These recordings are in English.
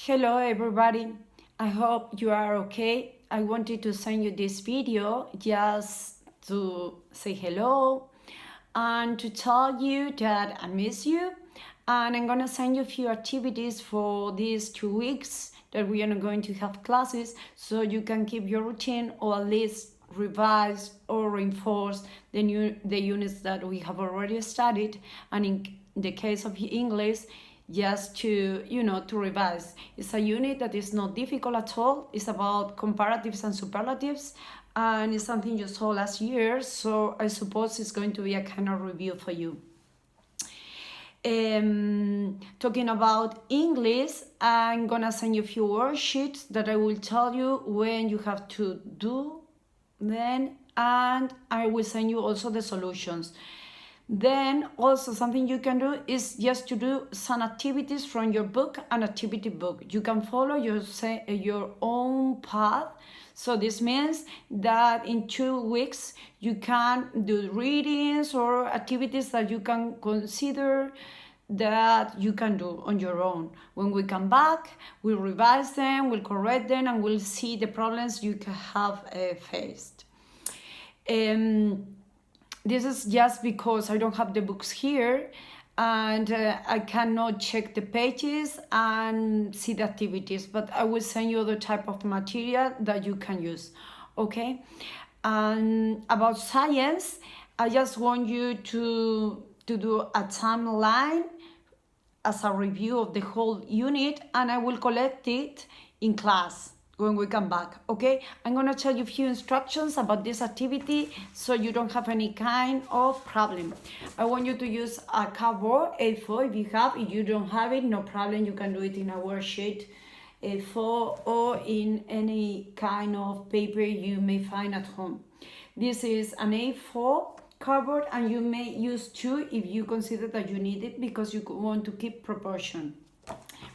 Hello everybody, I hope you are okay. I wanted to send you this video just to say hello and to tell you that I miss you, and I'm gonna send you a few activities for these 2 weeks that we are not going to have classes, so you can keep your routine or at least revise or reinforce the units that we have already studied, and in the case of English, just to revise. It's a unit that is not difficult at all. It's about comparatives and superlatives, and it's something you saw last year, so I suppose it's going to be a kind of review for you. Talking about English, I'm gonna send you a few worksheets that I will tell you when you have to do them, and I will send you also the solutions. Then also something you can do is just to do some activities from your book, an activity book. You can follow your own path. So this means that in 2 weeks you can do readings or activities that you can consider that you can do on your own. When we come back, we'll revise them, we'll correct them, and we'll see the problems you have faced. This is just because I don't have the books here, and I cannot check the pages and see the activities, but I will send you other type of material that you can use, okay? And about science, I just want you to do a timeline as a review of the whole unit, and I will collect it in class when we come back, okay? I'm gonna tell you a few instructions about this activity so you don't have any kind of problem. I want you to use a cardboard A4 if you have. If you don't have it, no problem, you can do it in a worksheet A4 or in any kind of paper you may find at home. This is an A4 cardboard, and you may use 2 if you consider that you need it because you want to keep proportion.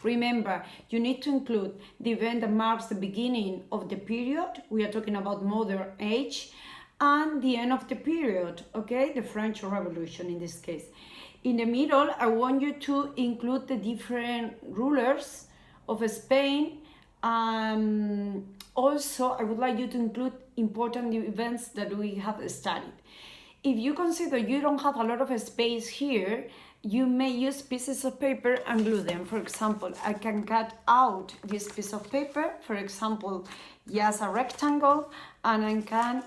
Remember, you need to include the event that marks the beginning of the period. We are talking about modern age, and the end of the period, okay? The French Revolution in this case. In the middle, I want you to include the different rulers of Spain. Also, I would like you to include important events that we have studied. If you consider you don't have a lot of space here, you may use pieces of paper and glue them. For example, I can cut out this piece of paper, for example, just a rectangle, and I can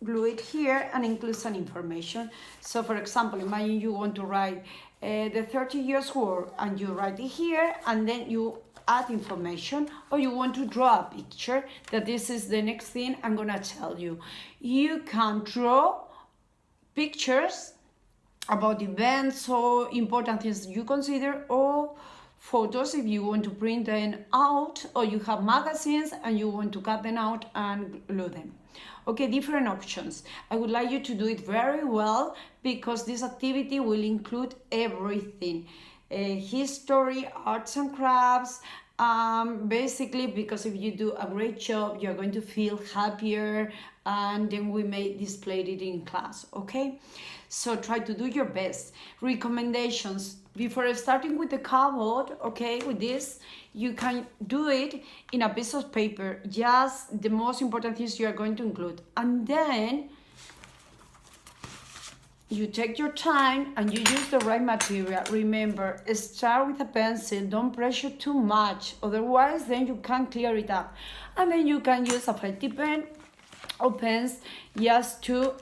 glue it here and include some information. So for example, imagine you want to write the 30 Years' War, and you write it here, and then you add information, or you want to draw a picture, that this is the next thing I'm gonna tell you. You can draw pictures about events or important things you consider, or photos if you want to print them out, or you have magazines and you want to cut them out and glue them. Okay, different options. I would like you to do it very well because this activity will include everything. History, arts and crafts, basically, because if you do a great job, you're going to feel happier, and then we may display it in class, okay? So try to do your best. Recommendations: before starting with the cardboard, okay, with this, you can do it in a piece of paper, just the most important things you are going to include, and then you take your time and you use the right material. Remember, start with a pencil, don't pressure too much, otherwise then you can't clear it up. And then you can use a felt tip pen or pens just to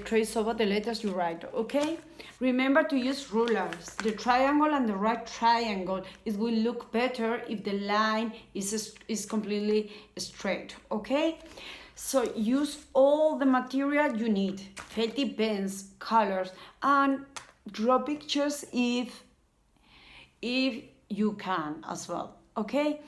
trace over the letters you write, okay? Remember to use rulers, the triangle and the right triangle. It will look better if the line is completely straight, okay? So use all the material you need, felt tip pens, colors, and draw pictures if you can as well, okay?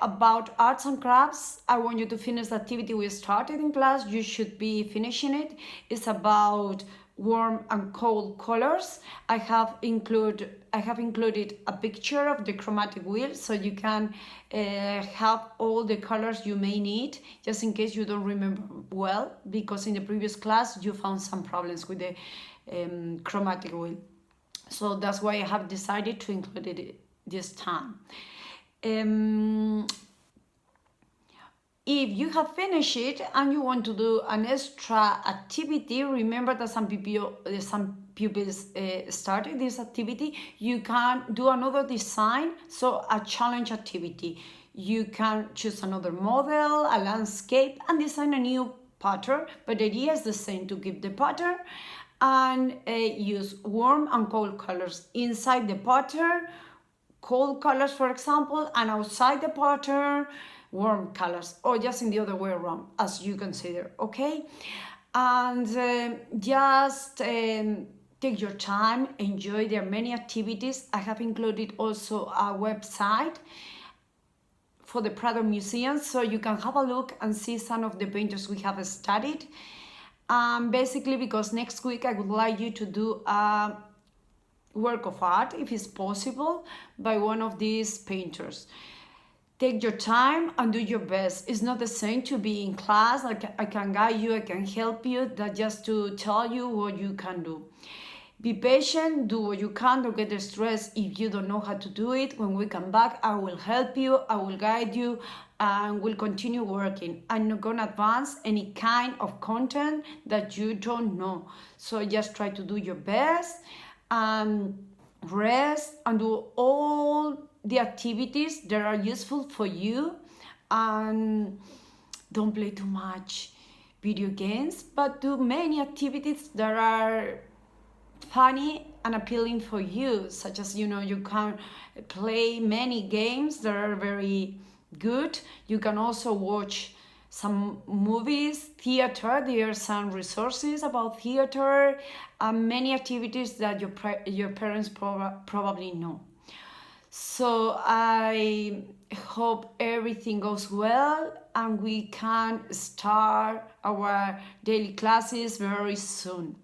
About arts and crafts, I want you to finish the activity we started in class. You should be finishing it. It's about warm and cold colors. I have included a picture of the chromatic wheel, so you can have all the colors you may need, just in case you don't remember well, because in the previous class you found some problems with the chromatic wheel. So that's why I have decided to include it this time. If you have finished it and you want to do an extra activity, remember that some pupils started this activity. You can do another design, so a challenge activity. You can choose another model, a landscape, and design a new pattern. But the idea is the same, to keep the pattern and use warm and cold colors inside the pattern. Cold colors, for example, and outside the pattern, warm colors, or just in the other way around, as you consider, okay? And just take your time, enjoy. There are many activities. I have included also a website for the Prado Museum, so you can have a look and see some of the painters we have studied. Basically, because next week I would like you to do a work of art, if it's possible, by one of these painters. Take your time and do your best. It's not the same to be in class. I can guide you, I can help you, that just to tell you what you can do. Be patient, do what you can, don't get stressed if you don't know how to do it. When we come back, I will help you, I will guide you, and we'll continue working. I'm not gonna advance any kind of content that you don't know. So just try to do your best and rest and do all the activities that are useful for you, and don't play too much video games, but do many activities that are funny and appealing for you, such as, you can play many games that are very good. You can also watch some movies, theater. There are some resources about theater, and many activities that your parents probably know. So I hope everything goes well and we can start our daily classes very soon.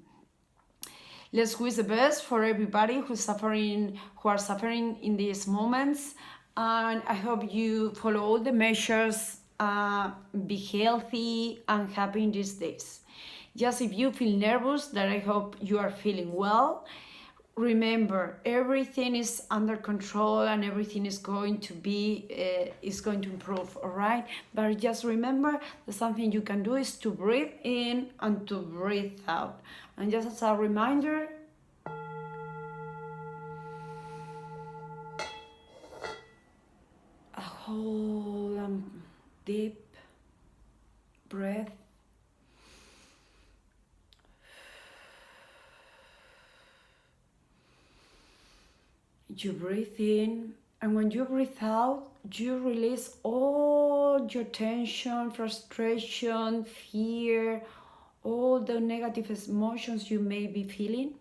Let's wish the best for everybody who are suffering in these moments, and I hope you follow all the measures, be healthy and happy in these days. Just if you feel nervous, that I hope you are feeling well. Remember, everything is under control and everything is going to improve, all right? But just remember that something you can do is to breathe in and to breathe out. And just as a reminder, a whole deep breath. You breathe in, and when you breathe out, you release all your tension, frustration, fear, all the negative emotions you may be feeling.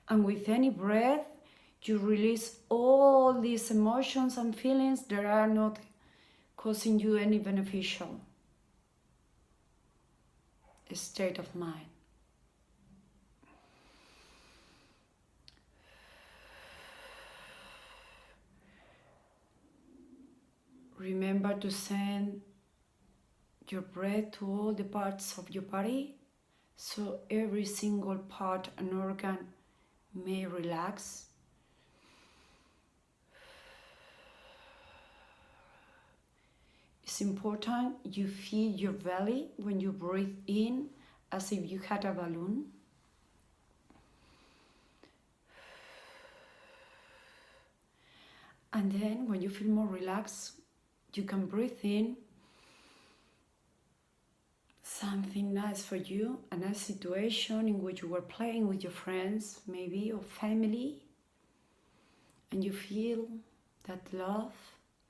And with any breath, you release all these emotions and feelings that are not causing you any beneficial state of mind. Remember to send your breath to all the parts of your body, so every single part and organ may relax. It's important you feel your belly when you breathe in, as if you had a balloon. And then when you feel more relaxed, you can breathe in something nice for you, a nice situation in which you were playing with your friends, maybe, or family, and you feel that love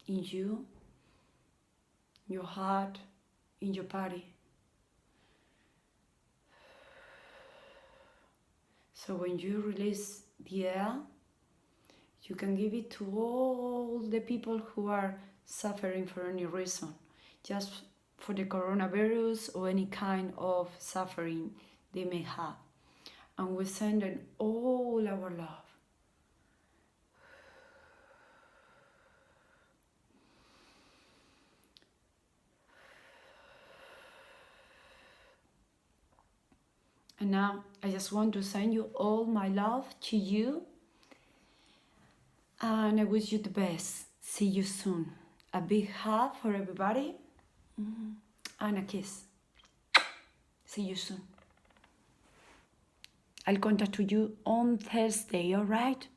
in you, in your heart, in your body. So when you release the air, you can give it to all the people who are suffering for any reason, just for the coronavirus or any kind of suffering they may have. And we send them all our love. And now I just want to send you all my love to you. And I wish you the best. See you soon. A big hug for everybody. And a kiss. See you soon. I'll contact you on Thursday, all right?